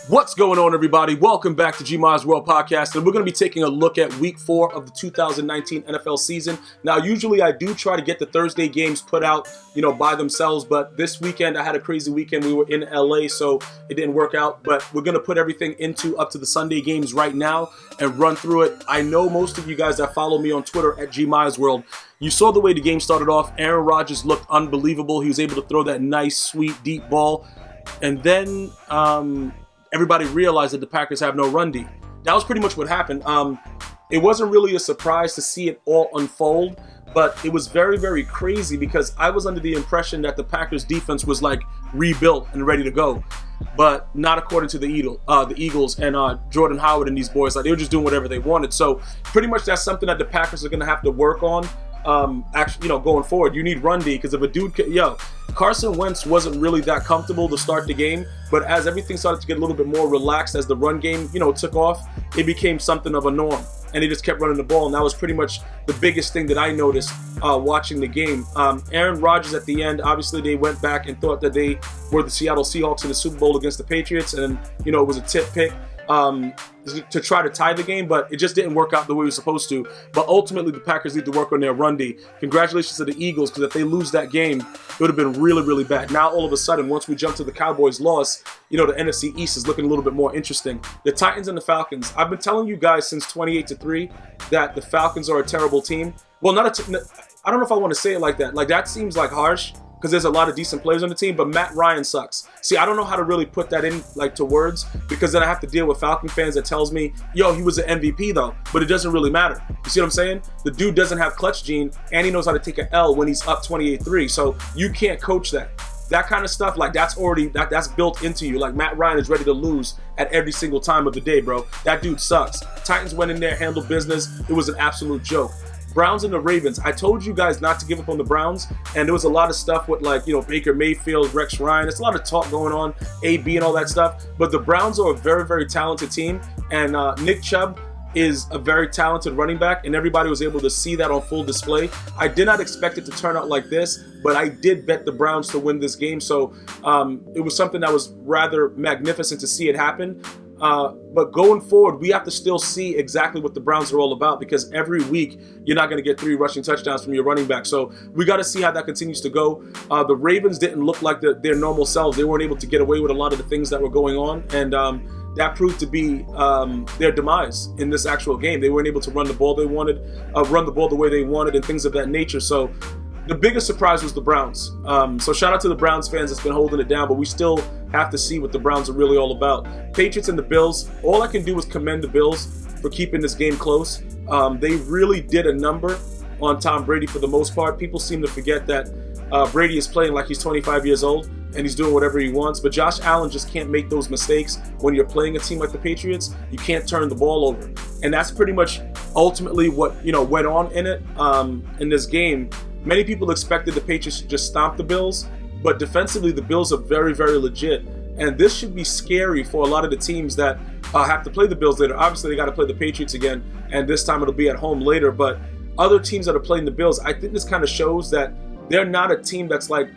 What's going on, everybody? Welcome back to GmiasWorld Podcast, and we're going to be taking a look at Week 4 of the 2019 NFL season. Now, usually I do try to get the Thursday games put out, by themselves, but this weekend I had a crazy weekend. We were in LA, so it didn't work out, but we're going to put everything up to the Sunday games right now and run through it. I know most of you guys that follow me on Twitter at GmiasWorld, you saw the way the game started off. Aaron Rodgers looked unbelievable. He was able to throw that nice, sweet, deep ball, and then everybody realized that the Packers have no run D. That was pretty much what happened. It wasn't really a surprise to see it all unfold, but it was very, very crazy because I was under the impression that the Packers defense was like rebuilt and ready to go, but not according to the Eagles and Jordan Howard and these boys. Like, they were just doing whatever they wanted. So pretty much that's something that the Packers are going to have to work on. Going forward, you need run D, because if a dude Carson Wentz wasn't really that comfortable to start the game, but as everything started to get a little bit more relaxed, as the run game, took off, it became something of a norm, and he just kept running the ball, and that was pretty much the biggest thing that I noticed watching the game. Aaron Rodgers at the end, obviously they went back and thought that they were the Seattle Seahawks in the Super Bowl against the Patriots, and it was a tip pick to try to tie the game, but it just didn't work out the way it was supposed to. But ultimately, the Packers need to work on their run D. Congratulations to the Eagles, because if they lose that game, it would have been really, really bad. Now, all of a sudden, once we jump to the Cowboys' loss, the NFC East is looking a little bit more interesting. The Titans and the Falcons. I've been telling you guys since 28-3 that the Falcons are a terrible team. Well, I don't know if I want to say it like that. Like, that seems like harsh, because there's a lot of decent players on the team, but Matt Ryan sucks. See, I don't know how to really put that in to words, because then I have to deal with Falcon fans that tells me, he was an MVP though, but it doesn't really matter. You see what I'm saying? The dude doesn't have clutch gene, and he knows how to take an L when he's up 28-3, so you can't coach that. That kind of stuff, that's built into you. Like, Matt Ryan is ready to lose at every single time of the day, bro. That dude sucks. Titans went in there, handled business. It was an absolute joke. Browns and the Ravens. I told you guys not to give up on the Browns, and there was a lot of stuff with Baker Mayfield, Rex Ryan. There's a lot of talk going on, AB and all that stuff. But the Browns are a very, very talented team, and Nick Chubb is a very talented running back, and everybody was able to see that on full display. I did not expect it to turn out like this, but I did bet the Browns to win this game, so it was something that was rather magnificent to see it happen. But going forward, we have to still see exactly what the Browns are all about, because every week you're not going to get 3 rushing touchdowns from your running back. So we got to see how that continues to go. The Ravens didn't look like their normal selves. They weren't able to get away with a lot of the things that were going on, and that proved to be their demise in this actual game. They weren't able to run the ball the way they wanted, and things of that nature. So the biggest surprise was the Browns. So shout out to the Browns fans that's been holding it down, but we still have to see what the Browns are really all about. Patriots and the Bills. All I can do is commend the Bills for keeping this game close. They really did a number on Tom Brady for the most part. People seem to forget that Brady is playing like he's 25 years old, and he's doing whatever he wants. But Josh Allen just can't make those mistakes when you're playing a team like the Patriots. You can't turn the ball over. And that's pretty much ultimately what went on in this game. Many people expected the Patriots to just stomp the Bills, but defensively the Bills are very, very legit. And this should be scary for a lot of the teams that have to play the Bills later. Obviously, they got to play the Patriots again, and this time it'll be at home later. But other teams that are playing the Bills, I think this kind of shows that they're not a team that's like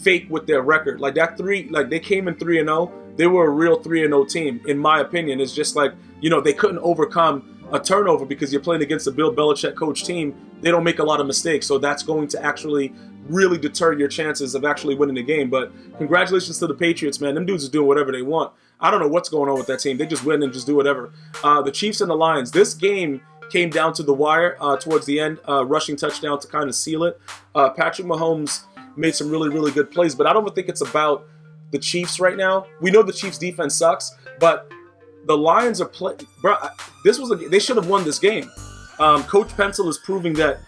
fake with their record. Like they came in 3-0. They were a real 3-0 team, in my opinion. It's just like, they couldn't overcome a turnover, because you're playing against a Bill Belichick coach team. They don't make a lot of mistakes, so that's going to actually really deter your chances of actually winning the game. But congratulations to the Patriots, man. Them dudes are doing whatever they want. I don't know what's going on with that team. They just win and just do whatever. The Chiefs and the Lions. This game came down to the wire towards the end, rushing touchdown to kind of seal it. Patrick Mahomes made some really, really good plays, but I don't think it's about the Chiefs right now. We know the Chiefs' defense sucks, but the Lions are playing. Bro, they should have won this game. Coach Pencil is proving that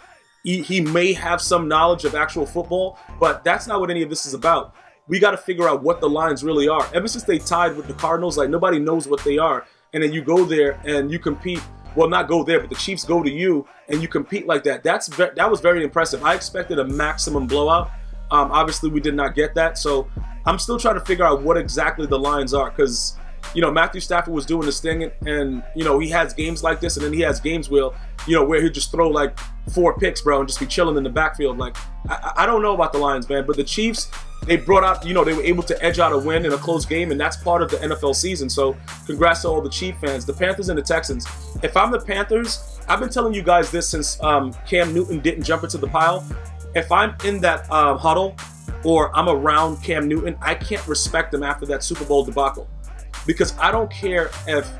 he may have some knowledge of actual football, but that's not what any of this is about. We got to figure out what the Lions really are. Ever since they tied with the Cardinals, nobody knows what they are. And then you go there and you compete. Well, not go there, but the Chiefs go to you and you compete like that. That was very impressive. I expected a maximum blowout. Obviously, we did not get that. So I'm still trying to figure out what exactly the Lions are, because Matthew Stafford was doing this thing, and he has games like this, and then he has games where he'll just throw 4 picks, bro, and just be chilling in the backfield. I don't know about the Lions, man, but the Chiefs, they brought out, they were able to edge out a win in a close game, and that's part of the NFL season. So congrats to all the Chief fans, the Panthers and the Texans. If I'm the Panthers, I've been telling you guys this since Cam Newton didn't jump into the pile. If I'm in that huddle or I'm around Cam Newton, I can't respect him after that Super Bowl debacle, because I don't care if,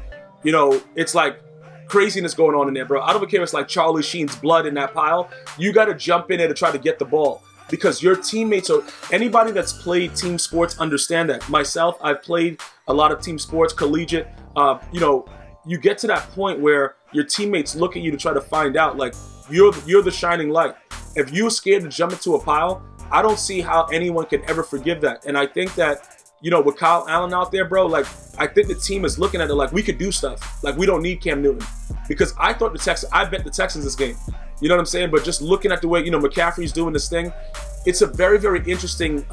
it's like craziness going on in there, bro. I don't care if it's like Charlie Sheen's blood in that pile. You got to jump in there to try to get the ball, because your teammates are, anybody that's played team sports understand that. Myself, I've played a lot of team sports, collegiate. You get to that point where your teammates look at you to try to find out, like, you're the shining light. If you're scared to jump into a pile, I don't see how anyone can ever forgive that. And I think that, with Kyle Allen out there, bro, like, I think the team is looking at it like, we could do stuff. Like, we don't need Cam Newton. Because I bet the Texans this game. You know what I'm saying? But just looking at the way, McCaffrey's doing this thing, it's a very, very interesting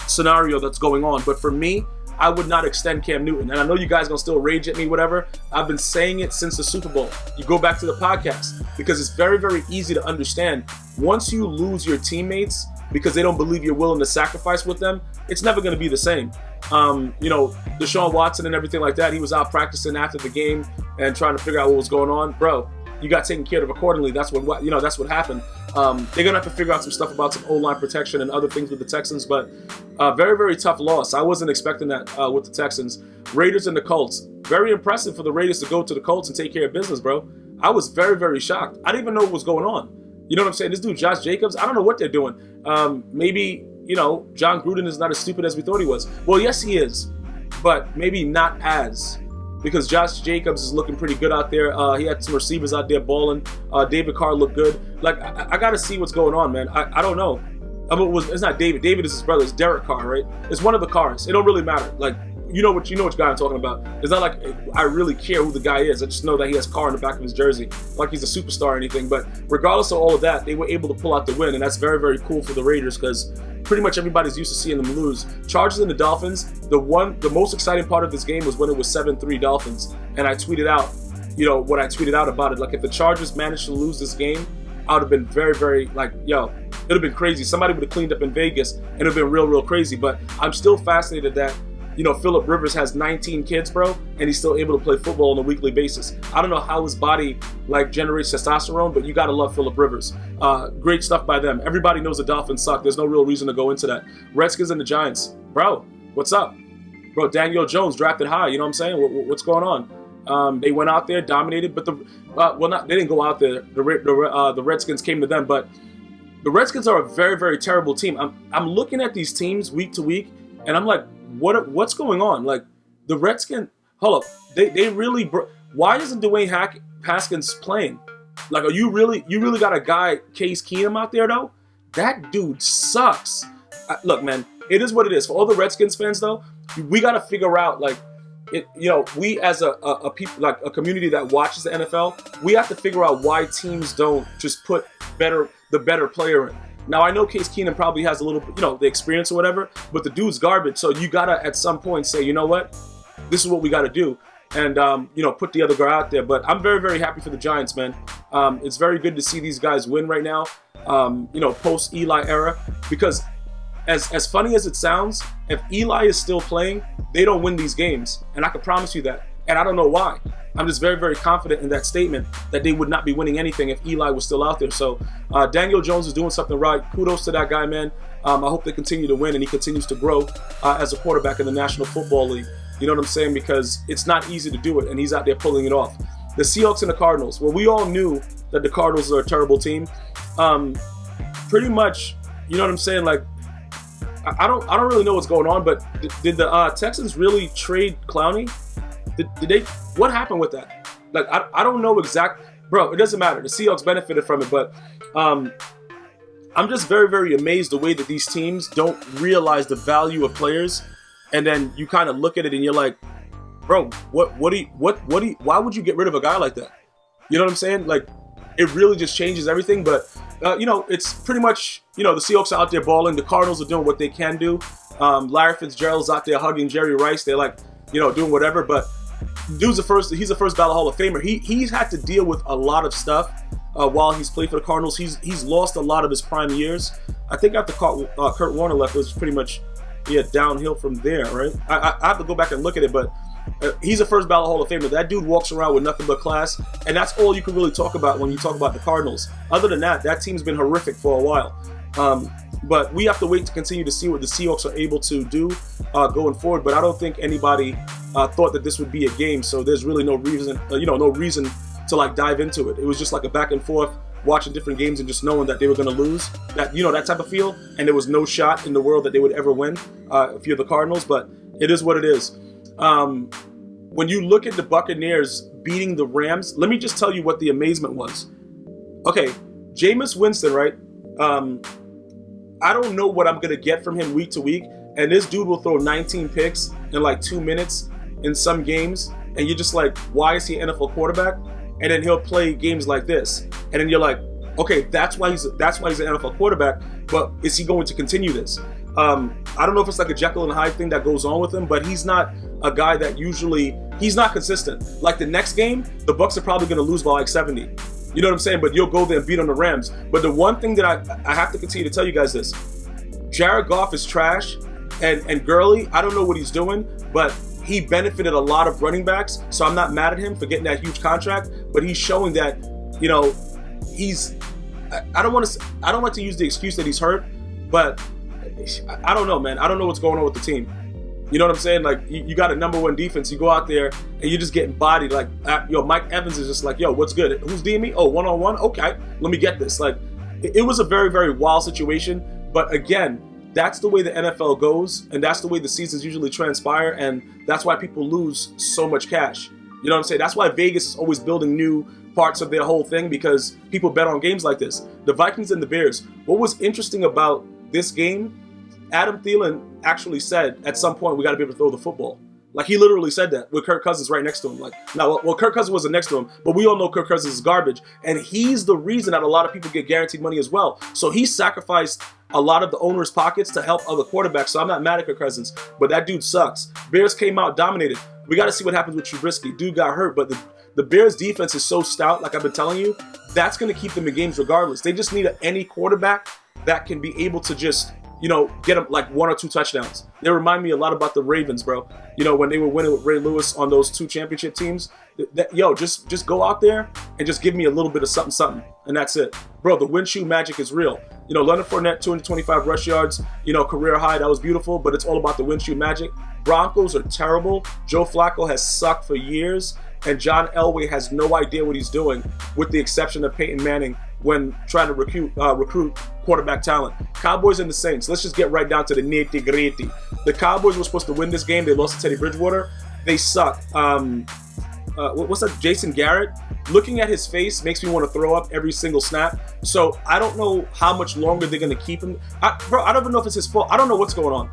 scenario that's going on. But for me, I would not extend Cam Newton. And I know you guys going to still rage at me, whatever. I've been saying it since the Super Bowl. You go back to the podcast, because it's very, very easy to understand. Once you lose your teammates because they don't believe you're willing to sacrifice with them, it's never going to be the same. Deshaun Watson and everything like that, he was out practicing after the game and trying to figure out what was going on. Bro, you got taken care of accordingly. That's what happened. They're going to have to figure out some stuff about some O-line protection and other things with the Texans, but very, very tough loss. I wasn't expecting that with the Texans. Raiders and the Colts. Very impressive for the Raiders to go to the Colts and take care of business, bro. I was very, very shocked. I didn't even know what was going on. You know what I'm saying? This dude, Josh Jacobs, I don't know what they're doing. Maybe, John Gruden is not as stupid as we thought he was. Well, yes, he is, but maybe not as, because Josh Jacobs is looking pretty good out there. He had some receivers out there balling. David Carr looked good. Like, I got to see what's going on, man. I don't know. It's not David. David is his brother. It's Derek Carr, right? It's one of the Carrs. It don't really matter. Like, you know which guy I'm talking about. It's not like I really care who the guy is. I just know that he has Carr in the back of his jersey, like he's a superstar or anything. But regardless of all of that, they were able to pull out the win, and that's very, very cool for the Raiders, because pretty much everybody's used to seeing them lose. Chargers and the Dolphins, the most exciting part of this game was when it was 7-3 Dolphins, and I tweeted out, what I tweeted out about it. Like, if the Chargers managed to lose this game, I would have been very, very, like, it would have been crazy. Somebody would have cleaned up in Vegas, and it would have been real, real crazy. But I'm still fascinated that, Phillip Rivers has 19 kids, bro, and he's still able to play football on a weekly basis. I don't know how his body, generates testosterone, but you got to love Phillip Rivers. Great stuff by them. Everybody knows the Dolphins suck. There's no real reason to go into that. Redskins and the Giants. Bro, what's up? Bro, Daniel Jones drafted high. You know what I'm saying? What's going on? They went out there, dominated, but they didn't go out there. The Redskins came to them, but the Redskins are a very, very terrible team. I'm looking at these teams week to week, and I'm like, what's going on? Like, the Redskins, hold up, they really, why isn't Dwayne Haskins playing? Like, you really got a guy, Case Keenum, out there, though? That dude sucks. Look, man, it is what it is. For all the Redskins fans, though, we got to figure out, like, we as a people, like a community that watches the NFL, we have to figure out why teams don't just put the better player in. Now, I know Case Keenum probably has a little, the experience or whatever, but the dude's garbage. So you got to, at some point, say, you know what? This is what we got to do. And, put the other guy out there. But I'm very, very happy for the Giants, man. It's very good to see these guys win right now, post-Eli era. Because as funny as it sounds, if Eli is still playing, they don't win these games. And I can promise you that. And I don't know why. I'm just very, very confident in that statement that they would not be winning anything if Eli was still out there. So Daniel Jones is doing something right. Kudos to that guy, man. I hope they continue to win and he continues to grow as a quarterback in the National Football League. You know what I'm saying? Because it's not easy to do it, and he's out there pulling it off. The Seahawks and the Cardinals. Well, we all knew that the Cardinals are a terrible team. Pretty much, you know what I'm saying? Like, I don't really know what's going on, but did the Texans really trade Clowney? Did they? What happened with that? Like, I don't know bro, it doesn't matter. The Seahawks benefited from it, but I'm just very, very amazed the way that these teams don't realize the value of players, and then you kind of look at it and you're like, bro, why would you get rid of a guy like that? You know what I'm saying? Like, it really just changes everything. But it's pretty much, the Seahawks are out there balling. The Cardinals are doing what they can do. Larry Fitzgerald's out there hugging Jerry Rice. They're like, doing whatever, but he's a first ballot Hall of Famer. He's had to deal with a lot of stuff while he's played for the Cardinals. He's lost a lot of his prime years. I think after Kurt Warner left, it was pretty much downhill from there, right? I have to go back and look at it, but he's a first ballot Hall of Famer. That dude walks around with nothing but class, and that's all you can really talk about when you talk about the Cardinals. Other than that, that team's been horrific for a while. But we have to wait to continue to see what the Seahawks are able to do going forward. But I don't think anybody thought that this would be a game, so there's really no reason, no reason to like dive into it. It was just like a back and forth, watching different games and just knowing that they were going to lose. That type of feel, and there was no shot in the world that they would ever win if you're the Cardinals. But it is what it is. When you look at the Buccaneers beating the Rams, let me just tell you what the amazement was. Okay, Jameis Winston, right? I don't know what I'm going to get from him week to week, and this dude will throw 19 picks in like 2 minutes in some games, and you're just like, why is he an NFL quarterback? And then he'll play games like this, and then you're like, okay, that's why he's an NFL quarterback, but is he going to continue this? I don't know if it's like a Jekyll and Hyde thing that goes on with him, but he's not a guy that he's not consistent. Like the next game, the Bucs are probably going to lose by like 70. You know what I'm saying? But you'll go there and beat on the Rams. But the one thing that I have to continue to tell you guys this. Jared Goff is trash, and Gurley, I don't know what he's doing, but he benefited a lot of running backs, so I'm not mad at him for getting that huge contract, but he's showing that, I don't like to use the excuse that he's hurt, but I don't know, man. I don't know what's going on with the team. You know what I'm saying? Like, you got a number one defense. You go out there and you're just getting bodied. Like, Mike Evans is just like, yo, what's good? Who's DMing me? Oh, one-on-one? Okay, let me get this. Like, it was a very, very wild situation. But again, that's the way the NFL goes, and that's the way the seasons usually transpire, and that's why people lose so much cash. You know what I'm saying? That's why Vegas is always building new parts of their whole thing, because people bet on games like this. The Vikings and the Bears. What was interesting about this game, Adam Thielen actually said at some point, we got to be able to throw the football. Like, he literally said that with Kirk Cousins right next to him. Like, now, well, Kirk Cousins wasn't next to him, but we all know Kirk Cousins is garbage. And he's the reason that a lot of people get guaranteed money as well. So he sacrificed a lot of the owner's pockets to help other quarterbacks. So I'm not mad at Kirk Cousins, but that dude sucks. Bears came out, dominated. We got to see what happens with Trubisky. Dude got hurt, but the Bears defense is so stout, like I've been telling you, that's going to keep them in games regardless. They just need any quarterback that can be able to just, get them like 1 or 2 touchdowns. They remind me a lot about the Ravens, bro. When they were winning with Ray Lewis on those 2 championship teams. Just go out there and just give me a little bit of something, and that's it. Bro, the Winshew magic is real. Leonard Fournette, 225 rush yards, career high. That was beautiful, but it's all about the Winshew magic. Broncos are terrible. Joe Flacco has sucked for years, and John Elway has no idea what he's doing, with the exception of Peyton Manning when trying to recruit quarterback talent. Cowboys and the Saints. Let's just get right down to the nitty-gritty. The Cowboys were supposed to win this game. They lost to Teddy Bridgewater. They suck. What's that? Jason Garrett. Looking at his face makes me want to throw up every single snap. So I don't know how much longer they're going to keep him. I don't even know if it's his fault. I don't know what's going on.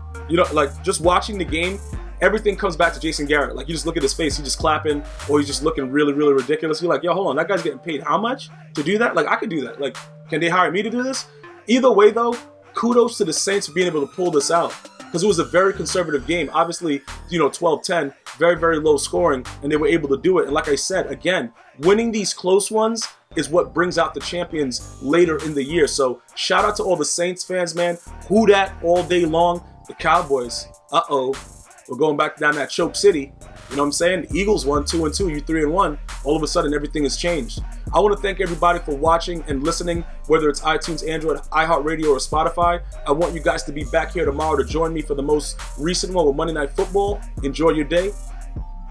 Just watching the game, everything comes back to Jason Garrett. Like, you just look at his face, he's just clapping, or he's just looking really, really ridiculous. You're like, yo, hold on, that guy's getting paid how much to do that? Like, I could do that. Like, can they hire me to do this? Either way, though, kudos to the Saints for being able to pull this out, because it was a very conservative game. Obviously, 12-10, very, very low scoring, and they were able to do it. And like I said, again, winning these close ones is what brings out the champions later in the year. So shout out to all the Saints fans, man. Who dat all day long. The Cowboys, we're going back down that choke city. You know what I'm saying? The Eagles won 2-2, you 3-1. All of a sudden, everything has changed. I want to thank everybody for watching and listening, whether it's iTunes, Android, iHeartRadio, or Spotify. I want you guys to be back here tomorrow to join me for the most recent one with Monday Night Football. Enjoy your day.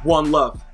One love.